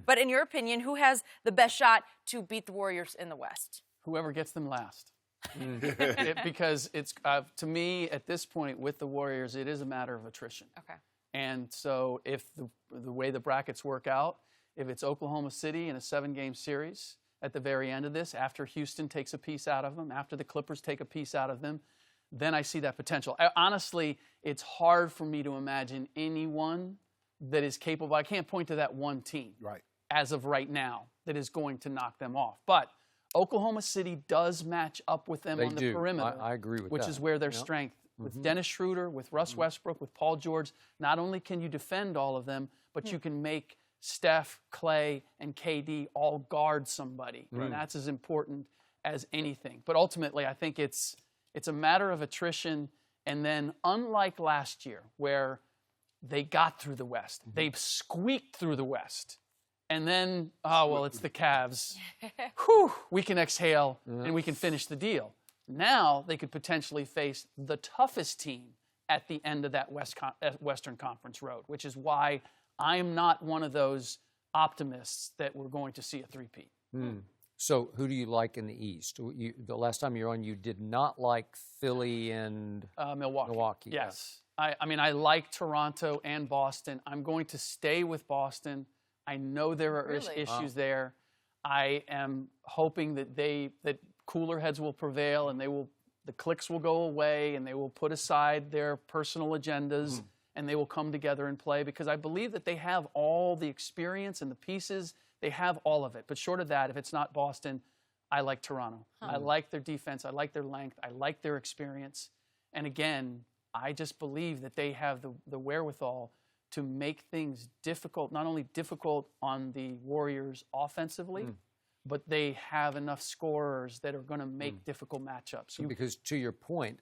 But in your opinion, who has the best shot to beat the Warriors in the West? Whoever gets them last. Because it's, to me, at this point with the Warriors, it is a matter of attrition. Okay. And so if the way the brackets work out, if it's Oklahoma City in a 7-game series at the very end of this, after Houston takes a piece out of them, after the Clippers take a piece out of them, then I see that potential. Honestly, it's hard for me to imagine anyone that is capable. I can't point to that one team as of right now that is going to knock them off. But Oklahoma City does match up with them on the perimeter. I agree with that. Which is where their strength. With Dennis Schroeder, with Russ Westbrook, with Paul George, not only can you defend all of them, but you can make Steph, Clay, and KD all guard somebody. And that's as important as anything. But ultimately, I think it's a matter of attrition. And then, unlike last year, where they got through the West, they squeaked through the West. And then, it's the Cavs. Whew, we can exhale and we can finish the deal. Now they could potentially face the toughest team at the end of that Western Conference road, which is why I'm not one of those optimists that we're going to see a three-peat. So who do you like in the East? The last time you were on, you did not like Philly and Milwaukee. Yes. I mean, I like Toronto and Boston. I'm going to stay with Boston. I know there are issues there. I am hoping that cooler heads will prevail and the cliques will go away and they will put aside their personal agendas and they will come together and play, because I believe that they have all the experience and the pieces. They have all of it. But short of that, if it's not Boston, I like Toronto. I like their defense. I like their length. I like their experience. And again, I just believe that they have the wherewithal to make things difficult, not only difficult on the Warriors offensively, but they have enough scorers that are going to make difficult matchups. So because to your point,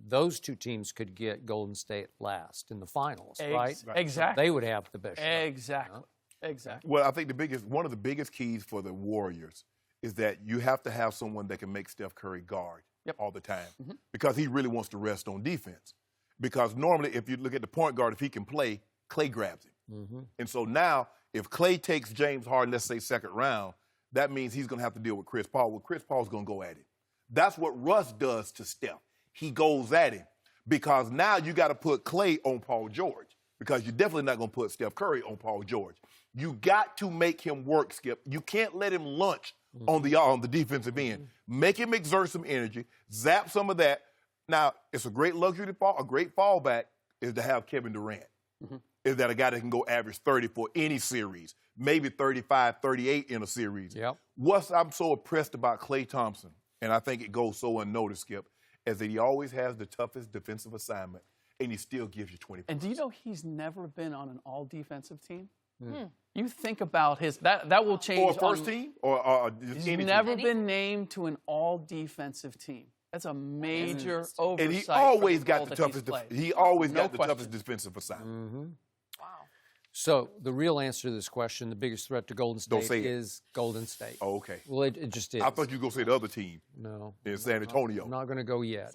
those two teams could get Golden State last in the finals, right? Exactly. They would have the best shot. Exactly. Exactly. Well, I think one of the biggest keys for the Warriors is that you have to have someone that can make Steph Curry guard all the time, because he really wants to rest on defense. Because normally, if you look at the point guard, if he can play, Clay grabs him. And so now, if Clay takes James Harden, let's say second round, that means he's going to have to deal with Chris Paul. Well, Chris Paul's going to go at him. That's what Russ does to Steph. He goes at him, because now you got to put Clay on Paul George, because you're definitely not going to put Steph Curry on Paul George. You got to make him work, Skip. You can't let him lunch on the defensive end. Make him exert some energy, zap some of that. Now, it's a great luxury to fall. A great fallback is to have Kevin Durant. Is that a guy that can go average 30 for any series, maybe 35, 38 in a series. What I'm so impressed about Klay Thompson, and I think it goes so unnoticed, Skip, is that he always has the toughest defensive assignment, and he still gives you 20 points. And do you know he's never been on an all-defensive team? You think about that will change. Or a first team? Or he's never been named to an all-defensive team. That's a major oversight. And he always got the toughest. He always got the toughest defensive assignment. So the real answer to this question, the biggest threat to Golden State is Golden State. Oh, okay. Well, it just is. I thought you were going to say the other team. No. In San Antonio. I'm not going to go yet.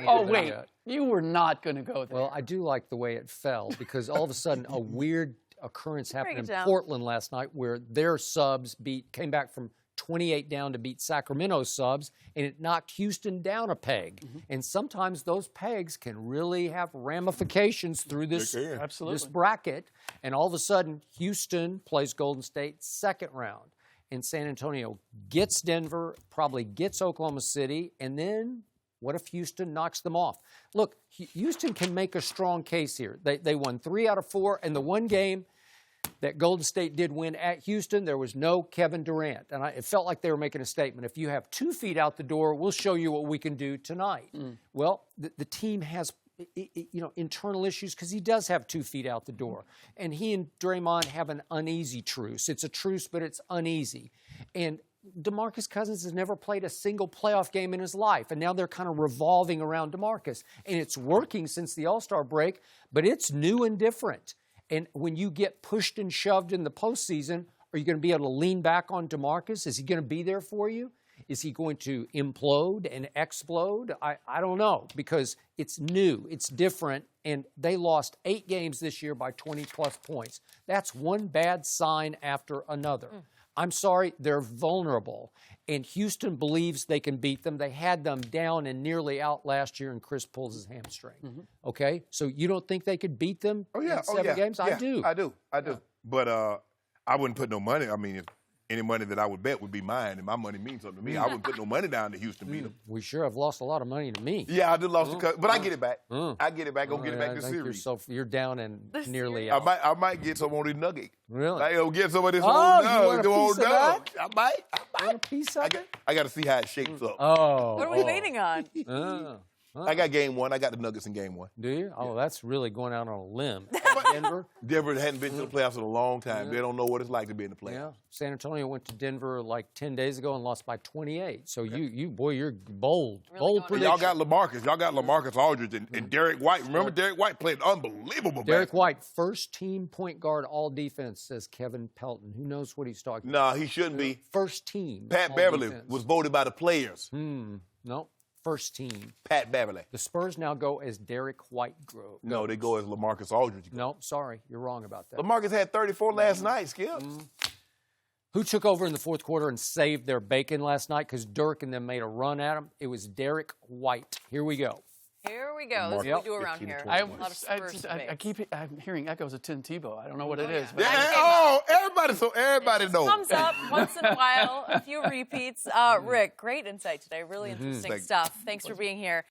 Oh, wait. You were not going to go there. Well, I do like the way it fell, because all of a sudden a weird occurrence happened in Portland last night where their subs came back from 28 down to beat Sacramento's subs, and it knocked Houston down a peg. And sometimes those pegs can really have ramifications through this bracket. And all of a sudden, Houston plays Golden State second round, and San Antonio gets Denver, probably gets Oklahoma City, and then what if Houston knocks them off? Look, Houston can make a strong case here. They won 3 out of 4, and the one game that Golden State did win at Houston, there was no Kevin Durant. And it felt like they were making a statement. If you have 2 feet out the door, we'll show you what we can do tonight. Well, the team has internal issues, because he does have 2 feet out the door. And he and Draymond have an uneasy truce. It's a truce, but it's uneasy. And DeMarcus Cousins has never played a single playoff game in his life, and now they're kind of revolving around DeMarcus. And it's working since the All-Star break, but it's new and different. And when you get pushed and shoved in the postseason, are you going to be able to lean back on DeMarcus? Is he going to be there for you? Is he going to implode and explode? I don't know, because it's new, it's different, and they lost 8 games this year by 20-plus points. That's one bad sign after another. I'm sorry, they're vulnerable, and Houston believes they can beat them. They had them down and nearly out last year, and Chris pulls his hamstring. Okay? So you don't think they could beat them in 7 games? Yeah, I do. I do. But I wouldn't put no money. I mean, if any money that I would bet would be mine, and my money means something to me. I wouldn't put no money down to Houston beat them. We sure have lost a lot of money to me. Yeah, I did lost the cut, but I get it back. I get it back. Go get it back this series. You're down and nearly out. I might get some on this nugget. Really? I'll get some of this you want a piece of that? I might. Want a piece of it? I got to see how it shapes up. Oh. What are we waiting on? I got game 1. I got the Nuggets in game 1. Do you? Oh, that's really going out on a limb. Denver? Denver hadn't been to the playoffs in a long time. They don't know what it's like to be in the playoffs. Yeah. San Antonio went to Denver like 10 days ago and lost by 28. So you're bold. Really bold prediction. Y'all got LaMarcus. Y'all got LaMarcus Aldridge and Derek White. Remember, Derek White played unbelievable Derek basketball. White, first team point guard all defense, says Kevin Pelton. Who knows what he's talking about? No, he shouldn't be. First team. Pat all Beverly defense. was voted by the players. No. First team. Pat Beverly. The Spurs now go as Derek White goes. No, they go as LaMarcus Aldridge. No, sorry. You're wrong about that. LaMarcus had 34 last night, Skip. Who took over in the fourth quarter and saved their bacon last night because Dirk and them made a run at him? It was Derek White. Here we go. Here we go. This is what we do around here. I keep hearing echoes of Tim Tebow. I don't know what it is. But Everybody knows. Comes up once in a while, a few repeats. Rick, great insight today. Really interesting stuff. Thanks for being here.